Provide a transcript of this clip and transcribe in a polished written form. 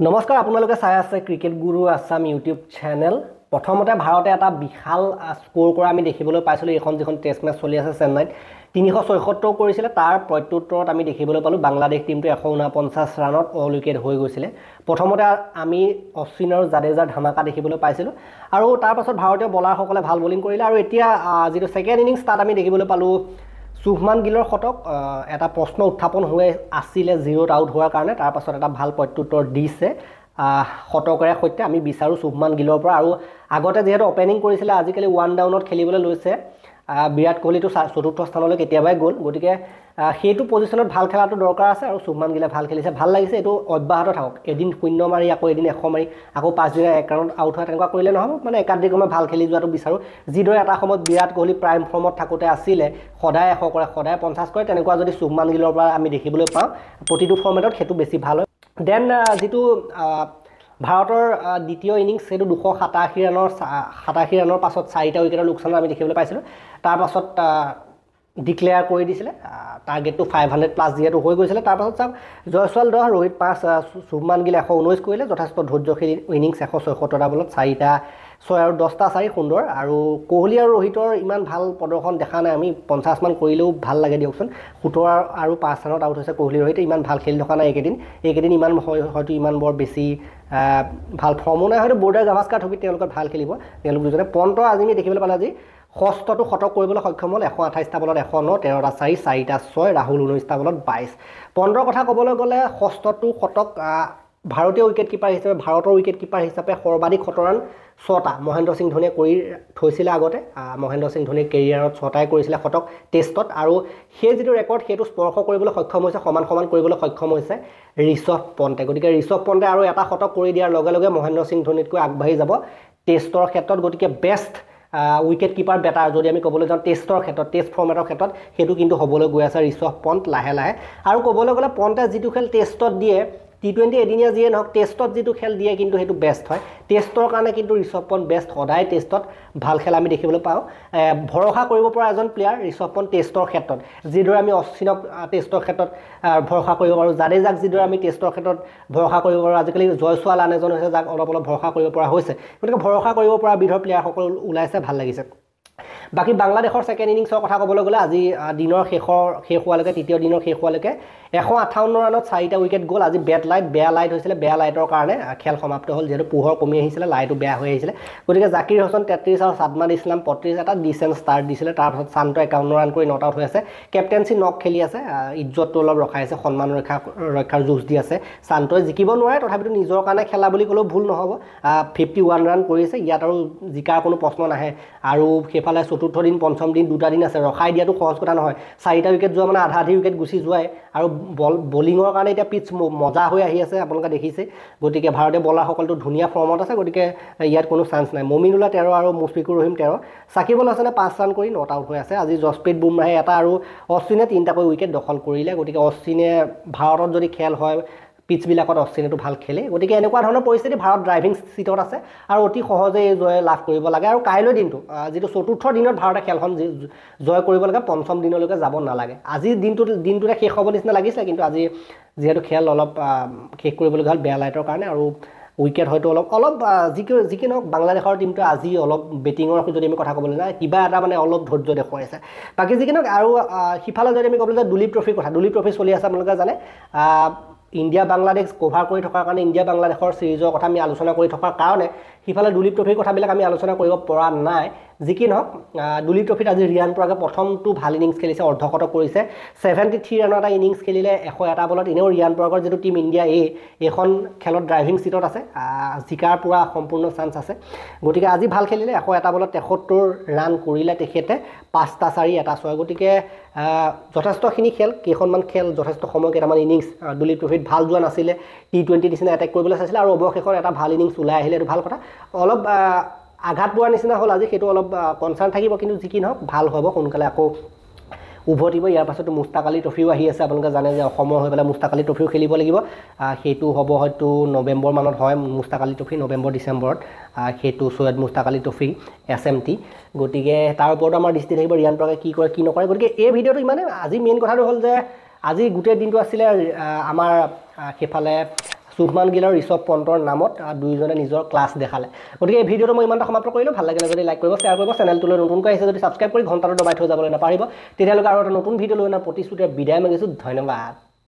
নমস্কাৰ আপোনালোকে চাই আছে ক্ৰিকেট গুৰু আছাম ইউটিউব চেনেল। প্ৰথমতে ভাৰতে এটা বিশাল স্কোৰ কৰা আমি দেখিবলৈ পাইছিলোঁ। এখন যিখন টেষ্ট মেচ চলি আছে চেন্নাইত 376 কৰিছিলে, তাৰ প্ৰত্যুত্তৰত আমি দেখিবলৈ পালোঁ বাংলাদেশ টিমটো 149 ৰানত অল উইকেট হৈ গৈছিলে। প্ৰথমতে আমি অশ্বিন আৰু জাদেজাৰ ধামাকা দেখিবলৈ পাইছিলোঁ আৰু তাৰ পাছত ভাৰতীয় বলাৰসকলে ভাল বলিং কৰিলে আৰু এতিয়া যিটো ছেকেণ্ড ইনিংছ তাত আমি দেখিবলৈ পালোঁ শুভমান গিলৰ শতক। এটা প্ৰশ্ন উত্থাপন হৈ আছিলে 0ত আউট হোৱাৰ কাৰণে, তাৰ পাছত এটা ভাল প্ৰত্যুত্তৰ দিছে শতকৰে সৈতে। আমি বিচাৰোঁ শুভমান গিলৰ পৰা, আৰু আগতে যিহেতু অপেনিং কৰিছিলে আজিকালি 1 ডাউনত খেলিবলৈ লৈছে। বিৰাট কোহলিটো চতুৰ্থ স্থানলৈ কেতিয়াবাই গ'ল, গতিকে সেইটো পজিশ্যনত ভাল খেলাটো দৰকাৰ আছে আৰু শুভমান গিলে ভাল খেলিছে, ভাল লাগিছে। এইটো অব্যাহত থাকক, এদিন 0 মাৰি আকৌ এদিন 100 মাৰি আকৌ 5 দিনা 1 ৰাউণ্ড আউট হোৱা তেনেকুৱা কৰিলে নহ'ব। মানে একাধিক্ৰমে ভাল খেলি যোৱাটো বিচাৰোঁ। যিদৰে এটা সময়ত বিৰাট কোহলি প্ৰাইম ফৰ্মত থাকোঁতে আছিলে, সদায় 100 কৰে, সদায় 50 কৰে, তেনেকুৱা যদি শুভমান গিলৰ পৰা আমি দেখিবলৈ পাওঁ প্ৰতিটো ফৰ্মেটত, সেইটো বেছি ভাল হয়। দেন যিটো ভাৰতৰ দ্বিতীয় ইনিংছ, সেইটো 287 ৰানৰ পাছত 4টা উইকেটৰ লোকচানত আমি দেখিবলৈ পাইছিলোঁ। তাৰ পাছত ডিক্লেয়াৰ কৰি দিছিলে টাৰ্গেটটো 500+ যিহেতু হৈ গৈছিলে। তাৰপাছত চাওক, জয়ছোৱাল 10, ৰোহিত 5, শুভমান গিল 119 কৰিলে। যথেষ্ট ধৈৰ্যশীল ইনিংছ, 176টা বলত 4টা 6 আৰু 10টা 4 সুন্দৰ। আৰু কোহলি আৰু ৰোহিতৰ ইমান ভাল প্ৰদৰ্শন দেখা নাই আমি। 50 মান কৰিলেও ভাল লাগে দিয়কচোন। 17 আৰু 5 ৰানত আউট হৈছে কোহলি, ৰোহিতে ইমান ভাল খেলি থকা নাই এইকেইদিন ইমান হয়তো ইমান বৰ বেছি ভাল ফৰ্মো নাই, হয়তো বৰ্ডাৰ গাভাস্কাৰ ট্ৰফিত তেওঁলোকে ভাল খেলিব তেওঁলোক দুজনে। পণ্ট আজি আমি দেখিবলৈ পালোঁ আজি ষষ্ঠটো শতক কৰিবলৈ সক্ষম হ'ল। 128টা বলত 109, 13টা 4, 4টা 6, ৰাহুল 19টা বলত 22। পণ্টৰ কথা ক'বলৈ গ'লে ষষ্ঠটো শতক ভাৰতীয় উইকেট কিপাৰ হিচাপে, ভাৰতৰ উইকেট কিপাৰ হিচাপে সৰ্বাধিক শতৰান 6টা মহেন্দ্ৰ সিং ধোনীয়ে কৰি থৈছিলে আগতে। মহেন্দ্ৰ সিং ধোনীয়ে কেৰিয়াৰত 6টাই কৰিছিলে শতক টেষ্টত, আৰু সেই যিটো ৰেকৰ্ড সেইটো স্পৰ্শ কৰিবলৈ সক্ষম হৈছে, সমান কৰিবলৈ সক্ষম হৈছে ঋষভ পণ্টে। গতিকে ঋষভ পণ্টে আৰু এটা শতক কৰি দিয়াৰ লগে লগে মহেন্দ্ৰ সিং ধোনীতকৈ আগবাঢ়ি যাব টেষ্টৰ ক্ষেত্ৰত। গতিকে বেষ্ট উইকেট কিপাৰ বেটাৰ যদি আমি ক'বলৈ যাওঁ টেষ্টৰ ক্ষেত্ৰত, টেষ্ট ফৰ্মেটৰ ক্ষেত্ৰত, সেইটো কিন্তু হ'বলৈ গৈ আছে ঋষভ পণ্ট লাহে লাহে। আৰু ক'বলৈ গ'লে পণ্টে যিটো খেল টেষ্টত দিয়ে, T20 এদিনীয়া যিয়ে নহওক, টেষ্টত যিটো খেল দিয়ে কিন্তু সেইটো বেষ্ট হয়। টেষ্টৰ কাৰণে কিন্তু ঋষভ পণ্ট বেষ্ট, সদায় টেষ্টত ভাল খেল আমি দেখিবলৈ পাওঁ। ভৰসা কৰিব পৰা এজন প্লেয়াৰ ঋষভ পণ্ট টেষ্টৰ ক্ষেত্ৰত। যিদৰে আমি অশ্বিনক টেষ্টৰ ক্ষেত্ৰত ভৰসা কৰিব পাৰোঁ, জাদেজাক যিদৰে আমি টেষ্টৰ ক্ষেত্ৰত ভৰসা কৰিব পাৰোঁ, আজিকালি জয়ছোৱাল আন এজন হৈছে যাক অলপ ভৰসা কৰিব পৰা হৈছে। গতিকে ভৰসা কৰিব পৰা বিধৰ প্লেয়াৰসকল ওলাইছে, ভাল লাগিছে। বাকী বাংলাদেশৰ ছেকেণ্ড ইনিংছৰ কথা ক'বলৈ গ'লে আজি দিনৰ শেষ হোৱালৈকে, তৃতীয় দিনৰ শেষ হোৱালৈকে 158 ৰানত 4টা উইকেট গ'ল। আজি বেয়া লাইট হৈছিলে, বেয়া লাইটৰ কাৰণে খেল সমাপ্ত হ'ল, যিহেতু পোহৰ কমি আহিছিলে, লাইটো বেয়া হৈ আহিছিলে। গতিকে জাকিৰ হোসেন 33 আৰু ছাদমান ইছলাম 35 এটা ডিচেণ্ট ষ্টাৰ্ট দিছিলে। তাৰপাছত শান্ত 51 ৰান কৰি নট আউট হৈ আছে। কেপ্টেঞ্চি নক খেলি আছে, ইজ্জতটো অলপ ৰখাই আছে, সন্মান ৰক্ষাৰ যুঁজ দি আছে। শান্তই জিকিব নোৱাৰে, তথাপিতো নিজৰ কাৰণে খেলা বুলি ক'লেও ভুল নহ'ব। 51 ৰান কৰিছে, ইয়াত আৰু জিকাৰ কোনো প্ৰশ্ন নাহে। আৰু সেইফালে চতুৰ্থ দিন, পঞ্চম দিন, 2টা দিন আছে, ৰখাই দিয়াটো সহজ কথা নহয়। 4টা উইকেট যোৱা মানে আধা উইকেট গুচি যোৱাই, আৰু বলিঙৰ কাৰণে এতিয়া পিটছ মজা হৈ আহি আছে, আপোনালোকে দেখিছে। গতিকে ভাৰতীয় বলাৰসকলটো ধুনীয়া ফৰ্মত আছে, গতিকে ইয়াত কোনো চান্স নাই। মমিনুল্লাহ 13 আৰু মুশফিকুৰ ৰহিম 13, সাকিব আল হাছানে 5 ৰান কৰি নট আউট হৈ আছে। আজি জছপ্ৰীত বুমৰাহে এটা আৰু অশ্বিনে 3টাকৈ উইকেট দখল কৰিলে। গতিকে অশ্বিনে ভাৰতত যদি খেল হয় পিটছবিলাকত অশ্বিনেতো ভাল খেলে। গতিকে এনেকুৱা ধৰণৰ পৰিস্থিতি, ভাৰত ড্ৰাইভিং ছিটত আছে আৰু অতি সহজে এই জয় লাভ কৰিব লাগে। আৰু কাইলৈ দিনটো, যিটো চতুৰ্থ দিনত ভাৰতে খেলখন জয় কৰিব লাগে, পঞ্চম দিনলৈকে যাব নালাগে। আজি দিনটোতে শেষ হ'ব নিচিনা লাগিছিলে, কিন্তু আজি যিহেতু খেল অলপ শেষ কৰিবলগীয়া হ'ল বেয়া লাইটৰ কাৰণে, আৰু উইকেট হয়তো অলপ যি কি নহওক বাংলাদেশৰ টিমটোৱে আজি অলপ বেটিঙৰ যদি আমি কথা ক'বলৈ যাওঁ, কিবা এটা মানে অলপ ধৈৰ্য দেখুৱাইছে। বাকী যি কি নহওক, আৰু সিফালে যদি আমি ক'বলৈ যাওঁ দুলীপ ট্ৰফিৰ কথা, দুলীপ ট্ৰফি চলি আছে, আপোনালোকে জানে। ইণ্ডিয়া বাংলাদেশ কভাৰ কৰি থকাৰ কাৰণে, ইণ্ডিয়া বাংলাদেশৰ চিৰিজৰ কথা আমি আলোচনা কৰি থকাৰ কাৰণে সিফালে দুলীপ ট্ৰফিৰ কথাবিলাক আমি আলোচনা কৰিব পৰা নাই। যি কি নহওক, দুলীপ ট্ৰফিত আজি ৰিয়ান পৰাগে প্ৰথমটো ভাল ইনিংছ খেলিছে, অৰ্ধশতক কৰিছে। 73 ৰানৰ এটা ইনিংছ খেলিলে 101টা বলত। এনেও ৰিয়ান পৰাগৰ যিটো টিম ইণ্ডিয়া এইখন খেলত ড্ৰাইভিং ছিটত আছে, জিকাৰ পূৰা সম্পূৰ্ণ চান্স আছে। গতিকে আজি ভাল খেলিলে, 101টা বলত 73 ৰান কৰিলে তেখেতে, 5টা 4, এটা 6। গতিকে যথেষ্টখিনি খেল, কেইখনমান খেল, যথেষ্ট সময়, কেইটামান ইনিংছ দুলীপ ট্ৰফিত ভাল যোৱা নাছিলে। T20 নিচিনা এটেক কৰিবলৈ চাইছিলে, আৰু অৱশেষত এটা ভাল ইনিংছ ওলাই আহিলে, এইটো ভাল কথা। অলপ আঘাত পোৱাৰ নিচিনা হ'ল আজি, সেইটো অলপ কনচাৰ্ণ থাকিব, কিন্তু যি কি নহওক ভাল হ'ব, সোনকালে আকৌ উভতিব। ইয়াৰ পাছতো মুস্তাক আলী ট্ৰফিও আহি আছে, আপোনালোকে জানে যে অসমৰ হৈ পেলাই মুস্তাক আলী ট্ৰফিও খেলিব লাগিব। সেইটো হ'ব হয়তো নৱেম্বৰ মানত হয় মুস্তাক আলী ট্ৰফি, নৱেম্বৰ ডিচেম্বৰত, সেইটো সৈয়দ মুস্তাক আলী ট্ৰফি SMT। গতিকে তাৰ ওপৰতো আমাৰ দৃষ্টি থাকিব, ৰিয়ান পৰাগে কি কৰে কি নকৰে। গতিকে এই ভিডিঅ'টো ইমানে। আজি মেইন কথাটো হ'ল যে আজি গোটেই দিনটো আছিলে আমাৰ সেইফালে শুভমান গিল আৰু ঋষভ পন্তৰ নামত দুইজনে নিজৰ ক্লাছ দেখালে গতিকে এই ভিডিঅ'টো মই ইমানটা সমাপ্ত কৰিলোঁ ভাল লাগিলে যদি লাইক কৰিব শ্বেয়াৰ কৰিব চেনেলটোলৈ নতুনকৈ আহিছে যদি ছাবস্ক্ৰাইব কৰি ঘণ্টাটো দবাই থৈ যাবলৈ নাপাহৰিব তেতিয়ালৈকে আৰু এটা নতুন ভিডিঅ' লৈ প্ৰতিশ্ৰুতিৰে বিদায় মাগিছোঁ ধন্যবাদ